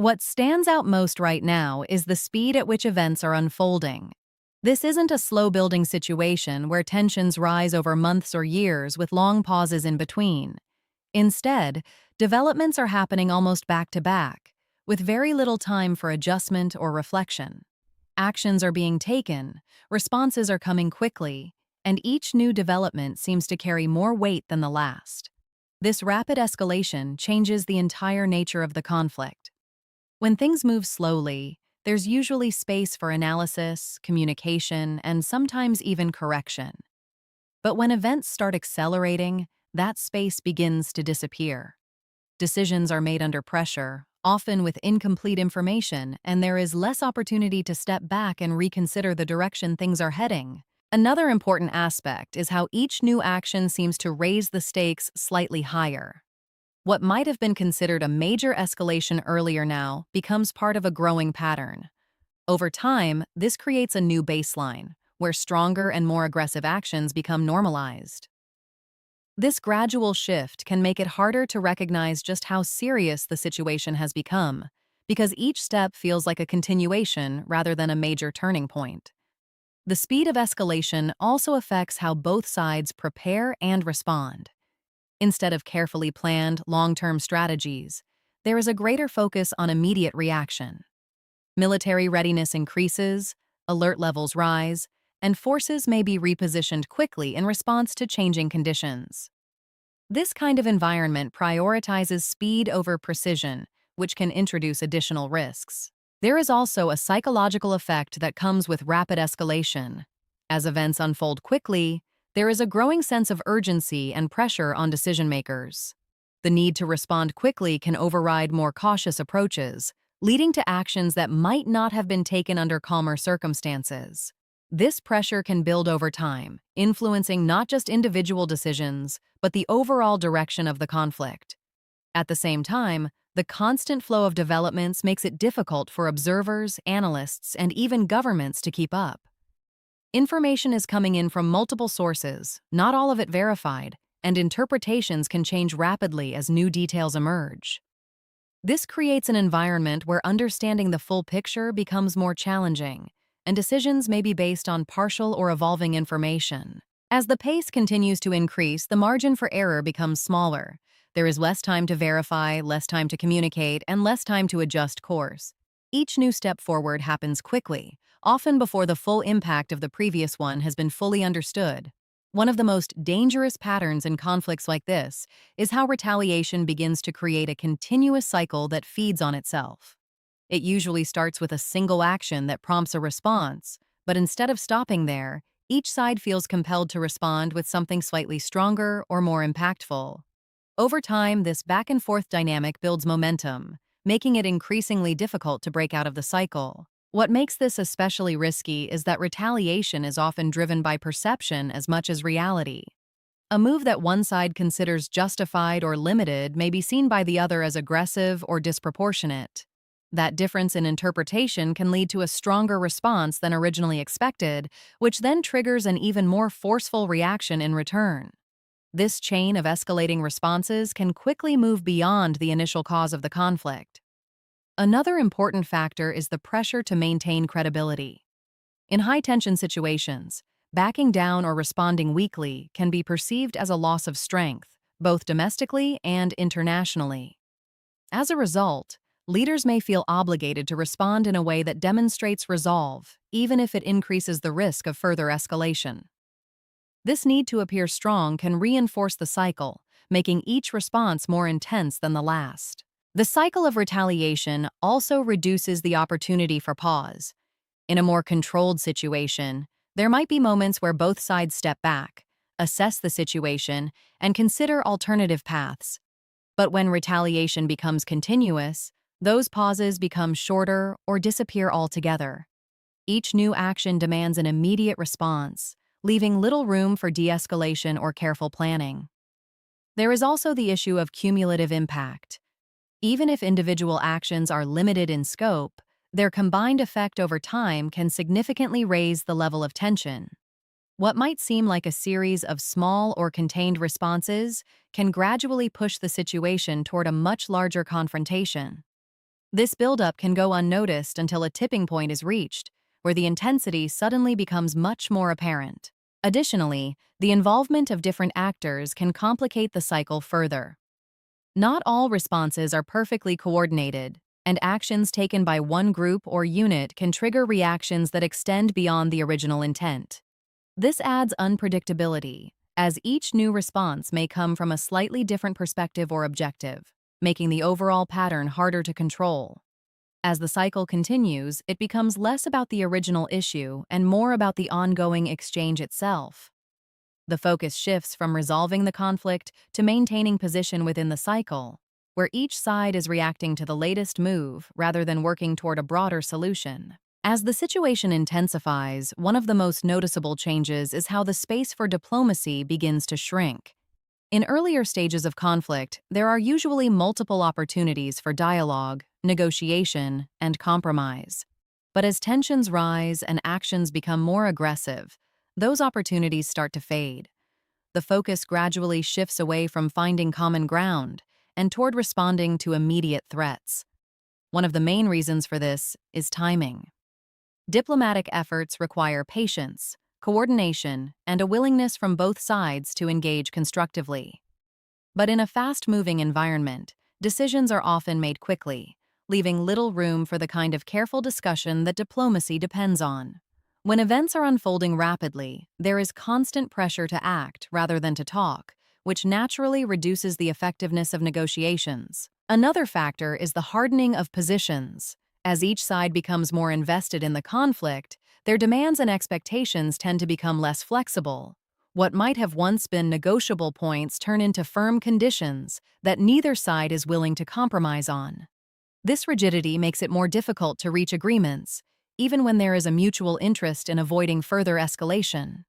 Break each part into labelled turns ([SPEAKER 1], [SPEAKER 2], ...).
[SPEAKER 1] What stands out most right now is the speed at which events are unfolding. This isn't a slow-building situation where tensions rise over months or years with long pauses in between. Instead, developments are happening almost back-to-back, with very little time for adjustment or reflection. Actions are being taken, responses are coming quickly, and each new development seems to carry more weight than the last. This rapid escalation changes the entire nature of the conflict. When things move slowly, there's usually space for analysis, communication, and sometimes even correction. But when events start accelerating, that space begins to disappear. Decisions are made under pressure, often with incomplete information, and there is less opportunity to step back and reconsider the direction things are heading. Another important aspect is how each new action seems to raise the stakes slightly higher. What might have been considered a major escalation earlier now becomes part of a growing pattern. Over time, this creates a new baseline, where stronger and more aggressive actions become normalized. This gradual shift can make it harder to recognize just how serious the situation has become, because each step feels like a continuation rather than a major turning point. The speed of escalation also affects how both sides prepare and respond. Instead of carefully planned, long-term strategies, there is a greater focus on immediate reaction. Military readiness increases, alert levels rise, and forces may be repositioned quickly in response to changing conditions. This kind of environment prioritizes speed over precision, which can introduce additional risks. There is also a psychological effect that comes with rapid escalation. As events unfold quickly, there is a growing sense of urgency and pressure on decision-makers. The need to respond quickly can override more cautious approaches, leading to actions that might not have been taken under calmer circumstances. This pressure can build over time, influencing not just individual decisions, but the overall direction of the conflict. At the same time, the constant flow of developments makes it difficult for observers, analysts, and even governments to keep up. Information is coming in from multiple sources, not all of it verified, and interpretations can change rapidly as new details emerge. This creates an environment where understanding the full picture becomes more challenging, and decisions may be based on partial or evolving information. As the pace continues to increase, the margin for error becomes smaller. There is less time to verify, less time to communicate, and less time to adjust course. Each new step forward happens quickly, often before the full impact of the previous one has been fully understood. One of the most dangerous patterns in conflicts like this is how retaliation begins to create a continuous cycle that feeds on itself. It usually starts with a single action that prompts a response, but instead of stopping there, each side feels compelled to respond with something slightly stronger or more impactful. Over time, this back-and-forth dynamic builds momentum, making it increasingly difficult to break out of the cycle. What makes this especially risky is that retaliation is often driven by perception as much as reality. A move that one side considers justified or limited may be seen by the other as aggressive or disproportionate. That difference in interpretation can lead to a stronger response than originally expected, which then triggers an even more forceful reaction in return. This chain of escalating responses can quickly move beyond the initial cause of the conflict. Another important factor is the pressure to maintain credibility. In high-tension situations, backing down or responding weakly can be perceived as a loss of strength, both domestically and internationally. As a result, leaders may feel obligated to respond in a way that demonstrates resolve, even if it increases the risk of further escalation. This need to appear strong can reinforce the cycle, making each response more intense than the last. The cycle of retaliation also reduces the opportunity for pause. In a more controlled situation, there might be moments where both sides step back, assess the situation, and consider alternative paths. But when retaliation becomes continuous, those pauses become shorter or disappear altogether. Each new action demands an immediate response, leaving little room for de-escalation or careful planning. There is also the issue of cumulative impact. Even if individual actions are limited in scope, their combined effect over time can significantly raise the level of tension. What might seem like a series of small or contained responses can gradually push the situation toward a much larger confrontation. This buildup can go unnoticed until a tipping point is reached, where the intensity suddenly becomes much more apparent. Additionally, the involvement of different actors can complicate the cycle further. Not all responses are perfectly coordinated, and actions taken by one group or unit can trigger reactions that extend beyond the original intent. This adds unpredictability, as each new response may come from a slightly different perspective or objective, making the overall pattern harder to control. As the cycle continues, it becomes less about the original issue and more about the ongoing exchange itself. The focus shifts from resolving the conflict to maintaining position within the cycle, where each side is reacting to the latest move rather than working toward a broader solution. As the situation intensifies, one of the most noticeable changes is how the space for diplomacy begins to shrink. In earlier stages of conflict, there are usually multiple opportunities for dialogue, negotiation, and compromise. But as tensions rise and actions become more aggressive, those opportunities start to fade. The focus gradually shifts away from finding common ground and toward responding to immediate threats. One of the main reasons for this is timing. Diplomatic efforts require patience, coordination, and a willingness from both sides to engage constructively. But in a fast-moving environment, decisions are often made quickly, leaving little room for the kind of careful discussion that diplomacy depends on. When events are unfolding rapidly, there is constant pressure to act rather than to talk, which naturally reduces the effectiveness of negotiations. Another factor is the hardening of positions. As each side becomes more invested in the conflict, their demands and expectations tend to become less flexible. What might have once been negotiable points turn into firm conditions that neither side is willing to compromise on. This rigidity makes it more difficult to reach agreements, even when there is a mutual interest in avoiding further escalation.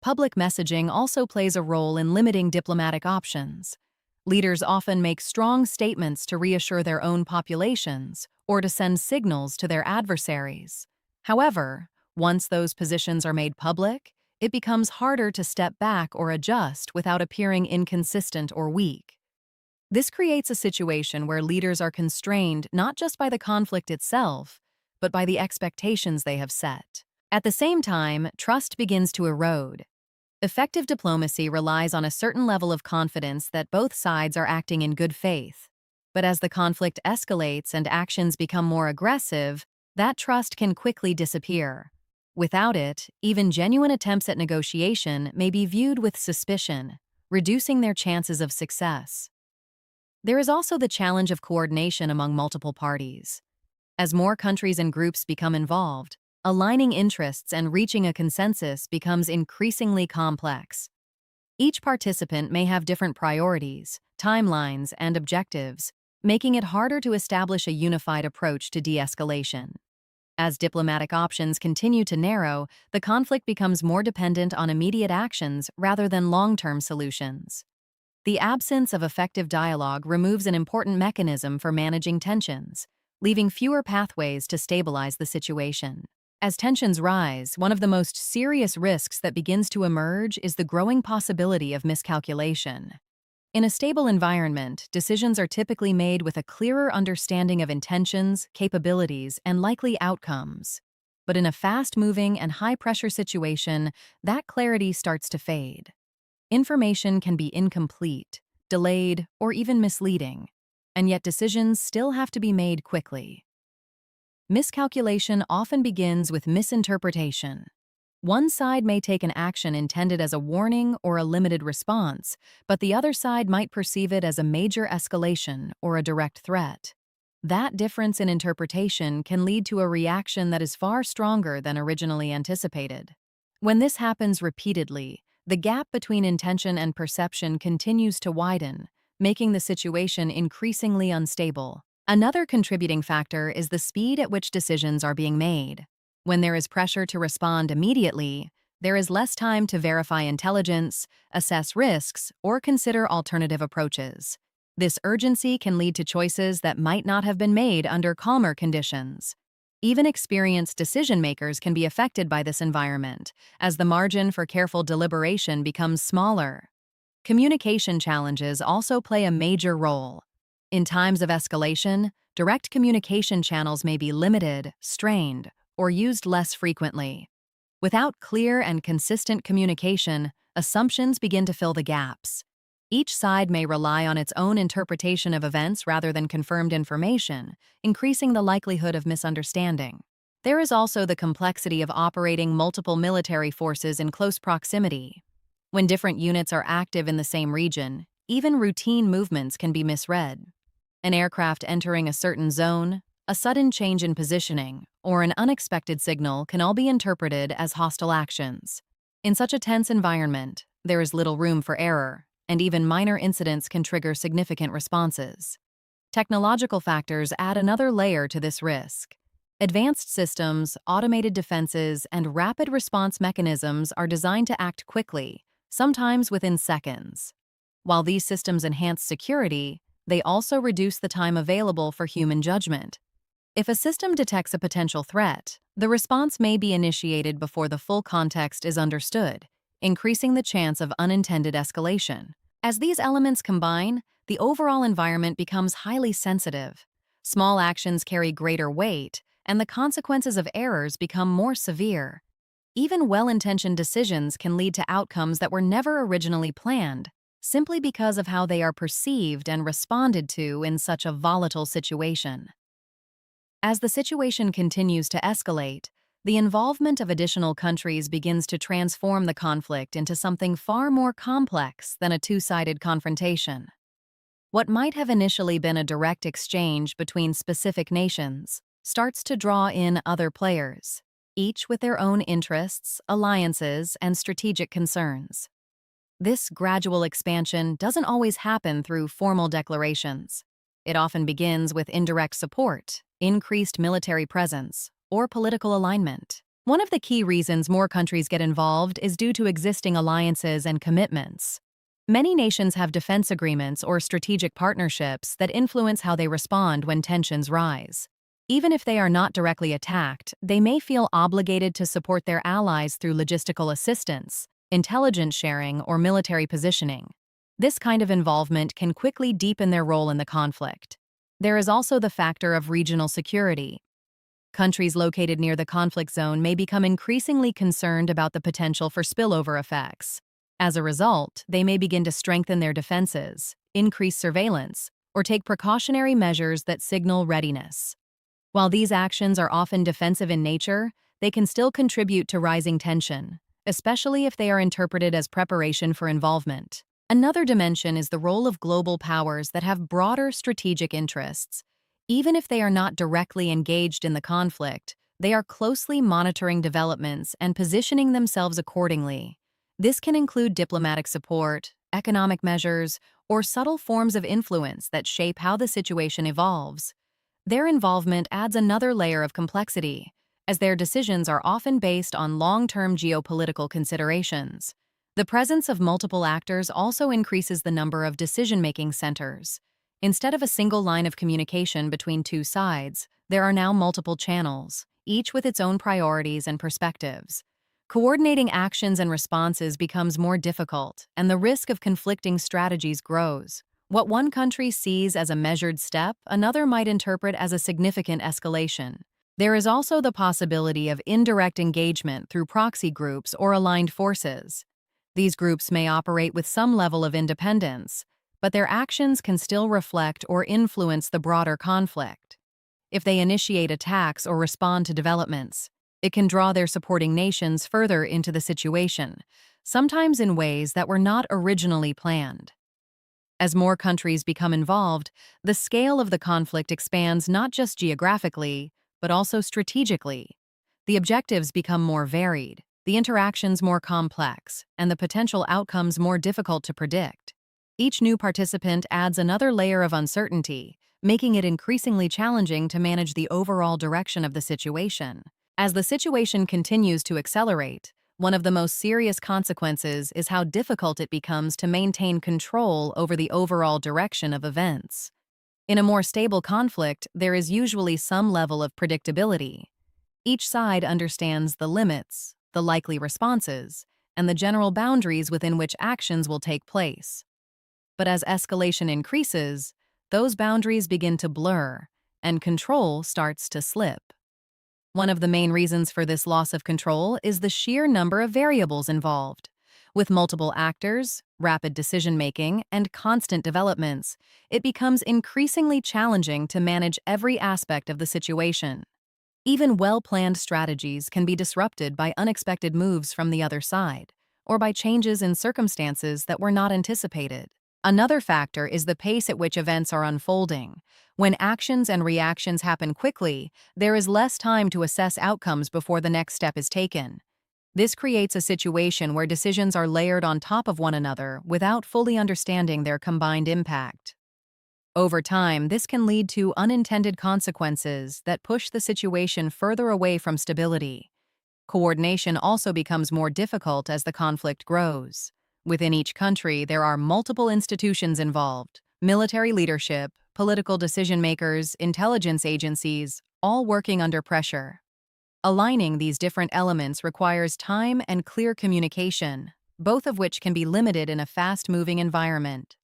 [SPEAKER 1] Public messaging also plays a role in limiting diplomatic options. Leaders often make strong statements to reassure their own populations or to send signals to their adversaries. However, once those positions are made public, it becomes harder to step back or adjust without appearing inconsistent or weak. This creates a situation where leaders are constrained not just by the conflict itself, but by the expectations they have set. At the same time, trust begins to erode. Effective diplomacy relies on a certain level of confidence that both sides are acting in good faith. But as the conflict escalates and actions become more aggressive, that trust can quickly disappear. Without it, even genuine attempts at negotiation may be viewed with suspicion, reducing their chances of success. There is also the challenge of coordination among multiple parties. As more countries and groups become involved, aligning interests and reaching a consensus becomes increasingly complex. Each participant may have different priorities, timelines, and objectives, making it harder to establish a unified approach to de-escalation. As diplomatic options continue to narrow, the conflict becomes more dependent on immediate actions rather than long-term solutions. The absence of effective dialogue removes an important mechanism for managing tensions, leaving fewer pathways to stabilize the situation. As tensions rise, one of the most serious risks that begins to emerge is the growing possibility of miscalculation. In a stable environment, decisions are typically made with a clearer understanding of intentions, capabilities, and likely outcomes. But in a fast-moving and high-pressure situation, that clarity starts to fade. Information can be incomplete, delayed, or even misleading, and yet decisions still have to be made quickly. Miscalculation often begins with misinterpretation. One side may take an action intended as a warning or a limited response, but the other side might perceive it as a major escalation or a direct threat. That difference in interpretation can lead to a reaction that is far stronger than originally anticipated. When this happens repeatedly, the gap between intention and perception continues to widen, making the situation increasingly unstable. Another contributing factor is the speed at which decisions are being made. When there is pressure to respond immediately, there is less time to verify intelligence, assess risks, or consider alternative approaches. This urgency can lead to choices that might not have been made under calmer conditions. Even experienced decision-makers can be affected by this environment, as the margin for careful deliberation becomes smaller. Communication challenges also play a major role. In times of escalation, direct communication channels may be limited, strained, or used less frequently. Without clear and consistent communication, assumptions begin to fill the gaps. Each side may rely on its own interpretation of events rather than confirmed information, increasing the likelihood of misunderstanding. There is also the complexity of operating multiple military forces in close proximity. When different units are active in the same region, even routine movements can be misread. An aircraft entering a certain zone, a sudden change in positioning, or an unexpected signal can all be interpreted as hostile actions. In such a tense environment, there is little room for error, and even minor incidents can trigger significant responses. Technological factors add another layer to this risk. Advanced systems, automated defenses, and rapid response mechanisms are designed to act quickly, sometimes within seconds. While these systems enhance security, they also reduce the time available for human judgment. If a system detects a potential threat, the response may be initiated before the full context is understood, increasing the chance of unintended escalation. As these elements combine, the overall environment becomes highly sensitive. Small actions carry greater weight, and the consequences of errors become more severe. Even well-intentioned decisions can lead to outcomes that were never originally planned, simply because of how they are perceived and responded to in such a volatile situation. As the situation continues to escalate, the involvement of additional countries begins to transform the conflict into something far more complex than a two-sided confrontation. What might have initially been a direct exchange between specific nations starts to draw in other players, each with their own interests, alliances, and strategic concerns. This gradual expansion doesn't always happen through formal declarations. It often begins with indirect support, increased military presence, or political alignment. One of the key reasons more countries get involved is due to existing alliances and commitments. Many nations have defense agreements or strategic partnerships that influence how they respond when tensions rise. Even if they are not directly attacked, they may feel obligated to support their allies through logistical assistance, intelligence sharing, or military positioning. This kind of involvement can quickly deepen their role in the conflict. There is also the factor of regional security. Countries located near the conflict zone may become increasingly concerned about the potential for spillover effects. As a result, they may begin to strengthen their defenses, increase surveillance, or take precautionary measures that signal readiness. While these actions are often defensive in nature, they can still contribute to rising tension, especially if they are interpreted as preparation for involvement. Another dimension is the role of global powers that have broader strategic interests. Even if they are not directly engaged in the conflict, they are closely monitoring developments and positioning themselves accordingly. This can include diplomatic support, economic measures, or subtle forms of influence that shape how the situation evolves. Their involvement adds another layer of complexity, as their decisions are often based on long-term geopolitical considerations. The presence of multiple actors also increases the number of decision-making centers. Instead of a single line of communication between two sides, there are now multiple channels, each with its own priorities and perspectives. Coordinating actions and responses becomes more difficult, and the risk of conflicting strategies grows. What one country sees as a measured step, another might interpret as a significant escalation. There is also the possibility of indirect engagement through proxy groups or aligned forces. These groups may operate with some level of independence, but their actions can still reflect or influence the broader conflict. If they initiate attacks or respond to developments, it can draw their supporting nations further into the situation, sometimes in ways that were not originally planned. As more countries become involved, the scale of the conflict expands not just geographically, but also strategically. The objectives become more varied, the interactions more complex, and the potential outcomes more difficult to predict. Each new participant adds another layer of uncertainty, making it increasingly challenging to manage the overall direction of the situation. As the situation continues to accelerate, one of the most serious consequences is how difficult it becomes to maintain control over the overall direction of events. In a more stable conflict, there is usually some level of predictability. Each side understands the limits, the likely responses, and the general boundaries within which actions will take place. But as escalation increases, those boundaries begin to blur, and control starts to slip. One of the main reasons for this loss of control is the sheer number of variables involved. With multiple actors, rapid decision-making, and constant developments, it becomes increasingly challenging to manage every aspect of the situation. Even well-planned strategies can be disrupted by unexpected moves from the other side, or by changes in circumstances that were not anticipated. Another factor is the pace at which events are unfolding. When actions and reactions happen quickly, there is less time to assess outcomes before the next step is taken. This creates a situation where decisions are layered on top of one another without fully understanding their combined impact. Over time, this can lead to unintended consequences that push the situation further away from stability. Coordination also becomes more difficult as the conflict grows. Within each country, there are multiple institutions involved: military leadership, political decision-makers, intelligence agencies, all working under pressure. Aligning these different elements requires time and clear communication, both of which can be limited in a fast-moving environment.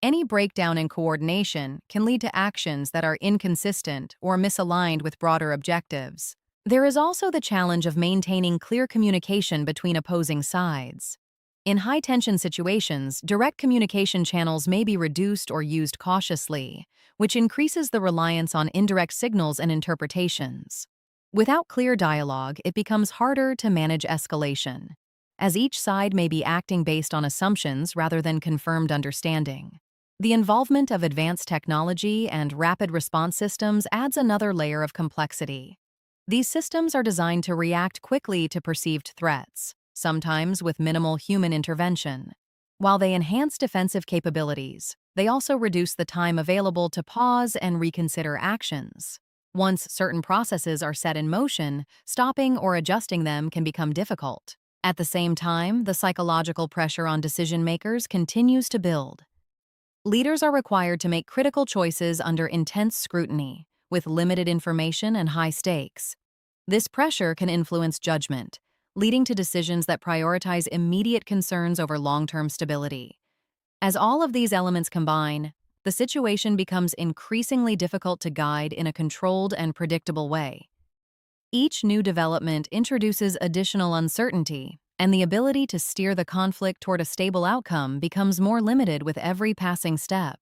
[SPEAKER 1] Any breakdown in coordination can lead to actions that are inconsistent or misaligned with broader objectives. There is also the challenge of maintaining clear communication between opposing sides. In high-tension situations, direct communication channels may be reduced or used cautiously, which increases the reliance on indirect signals and interpretations. Without clear dialogue, it becomes harder to manage escalation, as each side may be acting based on assumptions rather than confirmed understanding. The involvement of advanced technology and rapid response systems adds another layer of complexity. These systems are designed to react quickly to perceived threats, sometimes with minimal human intervention. While they enhance defensive capabilities, they also reduce the time available to pause and reconsider actions. Once certain processes are set in motion, stopping or adjusting them can become difficult. At the same time, the psychological pressure on decision-makers continues to build. Leaders are required to make critical choices under intense scrutiny, with limited information and high stakes. This pressure can influence judgment, leading to decisions that prioritize immediate concerns over long-term stability. As all of these elements combine, the situation becomes increasingly difficult to guide in a controlled and predictable way. Each new development introduces additional uncertainty, and the ability to steer the conflict toward a stable outcome becomes more limited with every passing step.